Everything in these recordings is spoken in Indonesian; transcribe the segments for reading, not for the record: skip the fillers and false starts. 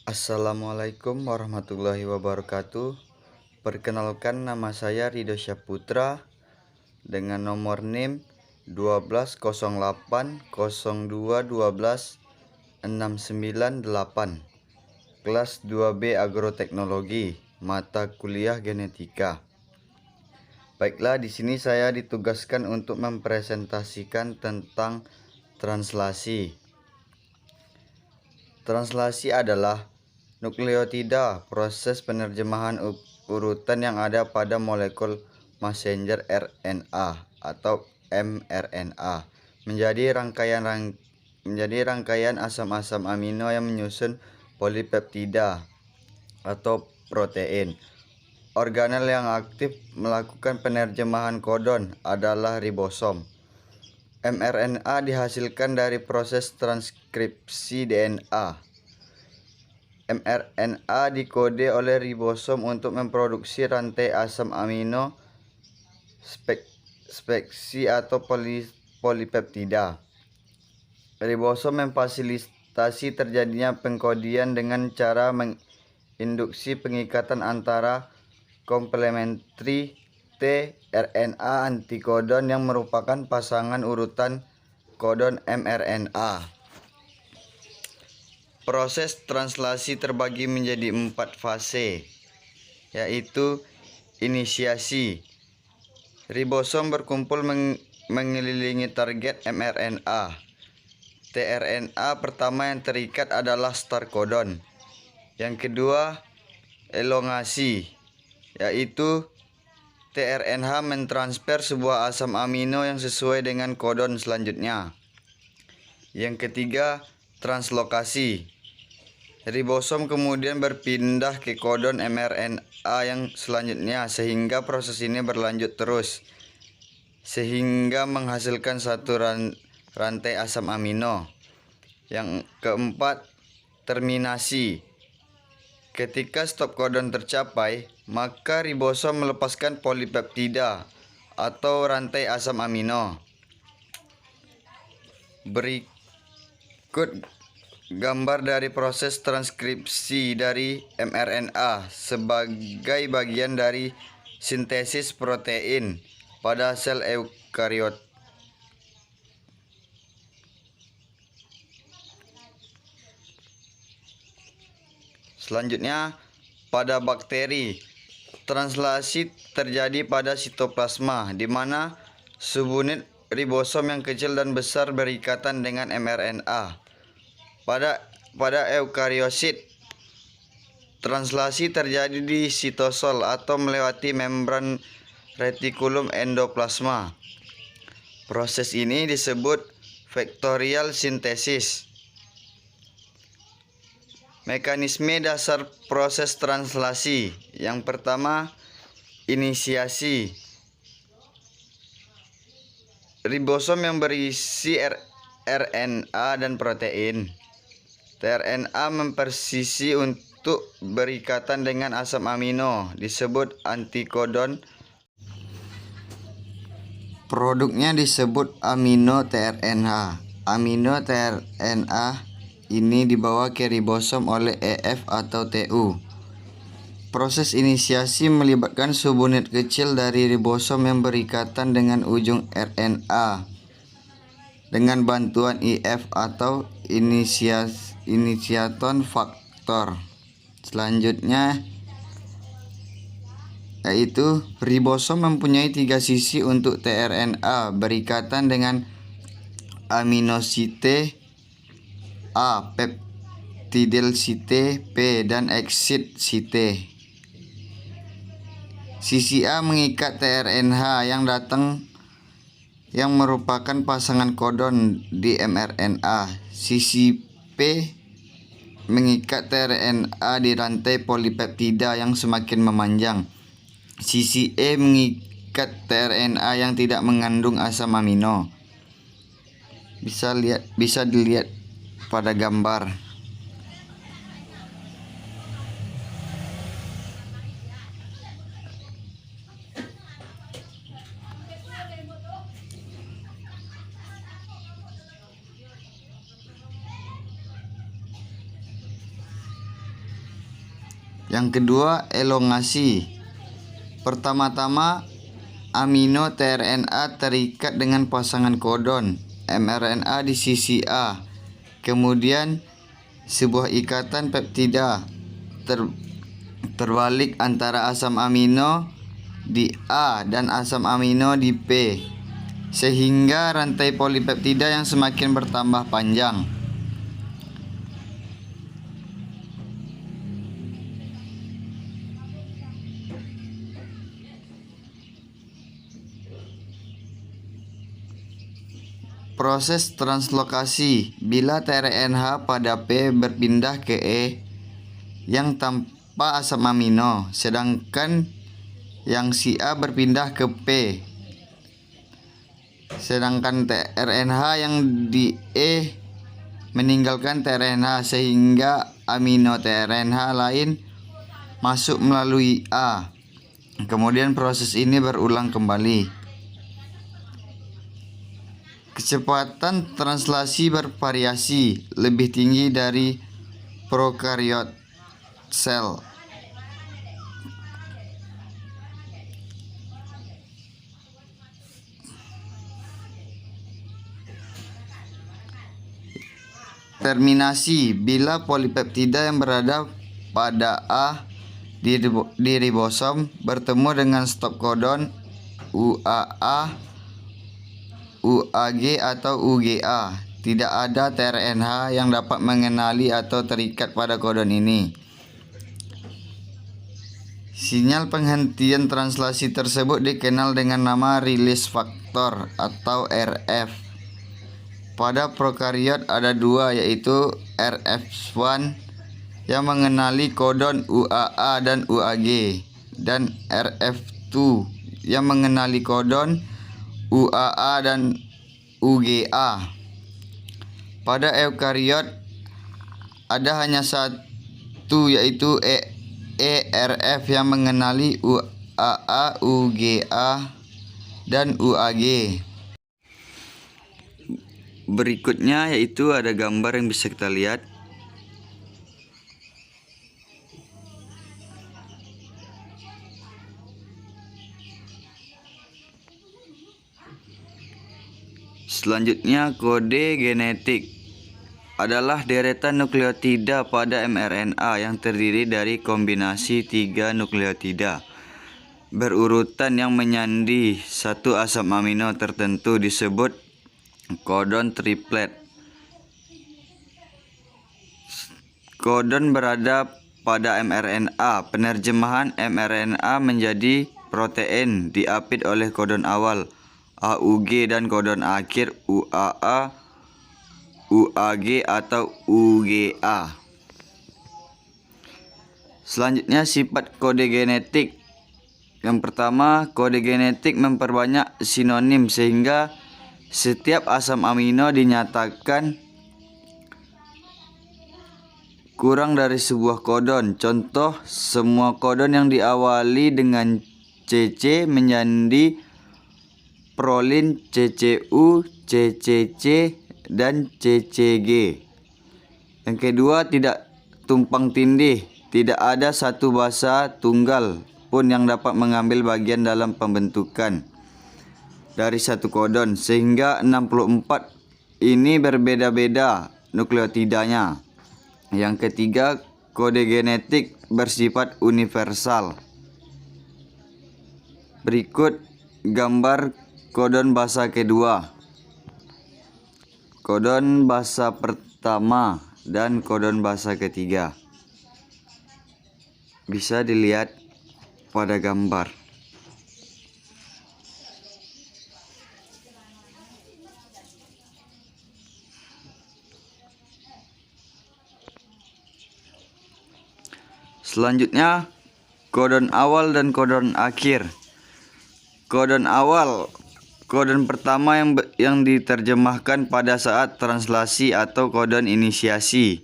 Assalamualaikum warahmatullahi wabarakatuh. Perkenalkan, nama saya Ridho Syaputra dengan nomor NIM 120802126988, kelas 2B Agroteknologi, mata kuliah Genetika. Baiklah, di sini saya ditugaskan untuk mempresentasikan tentang translasi. Translasi adalah nukleotida, proses penerjemahan urutan yang ada pada molekul messenger RNA atau mRNA menjadi rangkaian asam-asam amino yang menyusun polipeptida atau protein. Organel yang aktif melakukan penerjemahan kodon adalah ribosom. mRNA dihasilkan dari proses transkripsi DNA. mRNA dikode oleh ribosom untuk memproduksi rantai asam amino spesi atau polipeptida. Ribosom memfasilitasi terjadinya pengkodian dengan cara menginduksi pengikatan antara komplementari tRNA antikodon yang merupakan pasangan urutan kodon mRNA. Proses translasi terbagi menjadi 4 fase, yaitu inisiasi. Ribosom berkumpul mengelilingi target mRNA. tRNA pertama yang terikat adalah start codon. Yang kedua, elongasi, yaitu tRNA mentransfer sebuah asam amino yang sesuai dengan kodon selanjutnya. Yang ketiga, translokasi. Ribosom kemudian berpindah ke kodon mRNA yang selanjutnya sehingga proses ini berlanjut terus sehingga menghasilkan satu rantai asam amino. Yang keempat, terminasi. Ketika stop kodon tercapai, maka ribosom melepaskan polipeptida atau rantai asam amino. Berikut gambar dari proses transkripsi dari mRNA sebagai bagian dari sintesis protein pada sel eukariot. Selanjutnya, pada bakteri, translasi terjadi pada sitoplasma, di mana subunit ribosom yang kecil dan besar berikatan dengan mRNA. Pada eukariosit, translasi terjadi di sitosol atau melewati membran retikulum endoplasma. Proses ini disebut vektorial sintesis. Mekanisme dasar proses translasi. Yang pertama, inisiasi. Ribosom yang berisi RNA dan protein. tRNA mempersisi untuk berikatan dengan asam amino, disebut antikodon. Produknya disebut amino tRNA. Amino tRNA ini dibawa ke ribosom oleh EF atau TU. Proses inisiasi melibatkan subunit kecil dari ribosom yang berikatan dengan ujung RNA dengan bantuan IF atau initiaton faktor. Selanjutnya yaitu ribosom mempunyai 3 sisi untuk tRNA berikatan dengan amino site A, peptidyl site P, dan exit site. Sisi A mengikat tRNA yang merupakan pasangan kodon di mRNA. Sisi P mengikat tRNA di rantai polipeptida yang semakin memanjang. Sisi E mengikat tRNA yang tidak mengandung asam amino. Bisa dilihat pada gambar. Yang kedua, elongasi. Pertama-tama, amino tRNA terikat dengan pasangan kodon mRNA di sisi A. Kemudian, sebuah ikatan peptida terbalik antara asam amino di A dan asam amino di P, sehingga rantai polipeptida yang semakin bertambah panjang. Proses translokasi. Bila tRNA pada P berpindah ke E yang tanpa asam amino, sedangkan yang si A berpindah ke P, sedangkan tRNA yang di E meninggalkan tRNA, sehingga amino tRNA lain masuk melalui A. Kemudian proses ini berulang kembali. Kecepatan translasi bervariasi, lebih tinggi dari prokariot sel. Terminasi. Bila polipeptida yang berada pada A di ribosom bertemu dengan stop kodon UAA, UAG atau UGA, tidak ada tRNA yang dapat mengenali atau terikat pada kodon ini. Sinyal penghentian translasi tersebut dikenal dengan nama release factor atau RF. Pada prokariot ada dua, yaitu RF1 yang mengenali kodon UAA dan UAG, dan RF2 yang mengenali kodon UAA dan UGA. Pada eukariot ada hanya satu, yaitu ERF yang mengenali UAA, UGA, dan UAG. Berikutnya yaitu ada gambar yang bisa kita lihat. Selanjutnya, kode genetik adalah deretan nukleotida pada mRNA yang terdiri dari kombinasi 3 nukleotida berurutan yang menyandi satu asam amino tertentu, disebut kodon triplet. Kodon berada pada mRNA. Penerjemahan mRNA menjadi protein diapit oleh kodon awal AUG dan kodon akhir UAA, UAG atau UGA. Selanjutnya, sifat kode genetik. Yang pertama, kode genetik memperbanyak sinonim sehingga setiap asam amino dinyatakan kurang dari sebuah kodon. Contoh, semua kodon yang diawali dengan CC menjadi prolin, CCU, CCC, dan CCG. Yang kedua, tidak tumpang tindih. Tidak ada satu bahasa tunggal pun yang dapat mengambil bagian dalam pembentukan dari satu kodon, sehingga 64 ini berbeda-beda nukleotidanya. Yang ketiga, kode genetik bersifat universal. Berikut gambar kodon basa kedua, kodon basa pertama, dan kodon basa ketiga. Bisa dilihat pada gambar. Selanjutnya, kodon awal dan kodon akhir. Kodon awal, kodon pertama yang diterjemahkan pada saat translasi atau kodon inisiasi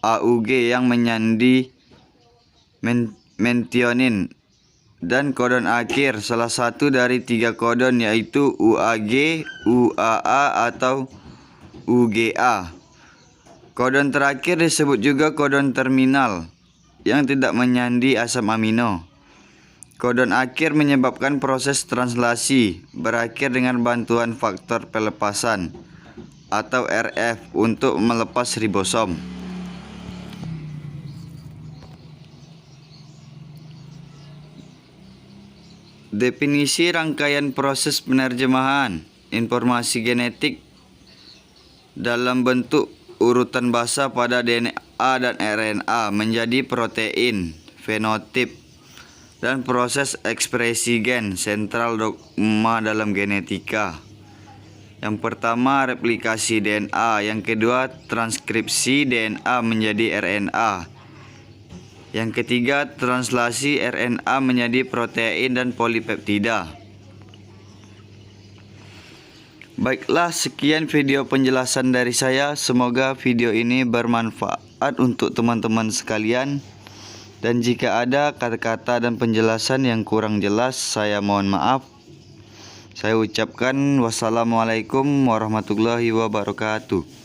AUG yang menyandi mentionin, dan kodon akhir salah satu dari 3 kodon, yaitu UAG, UAA atau UGA. Kodon terakhir disebut juga kodon terminal. yang tidak menyandi asam amino. Kodon akhir menyebabkan proses translasi berakhir dengan bantuan faktor pelepasan atau RF untuk melepas ribosom. Definisi rangkaian proses penerjemahan informasi genetik dalam bentuk urutan basa pada DNA dan RNA menjadi protein, fenotip, dan proses ekspresi gen sentral dogma dalam genetika. Yang pertama, replikasi DNA. Yang kedua, transkripsi DNA menjadi RNA. Yang ketiga, translasi RNA menjadi protein dan polipeptida. Baiklah, sekian video penjelasan dari saya. Semoga video ini bermanfaat untuk teman-teman sekalian. Dan jika ada kata-kata dan penjelasan yang kurang jelas, saya mohon maaf. Saya ucapkan wassalamualaikum warahmatullahi wabarakatuh.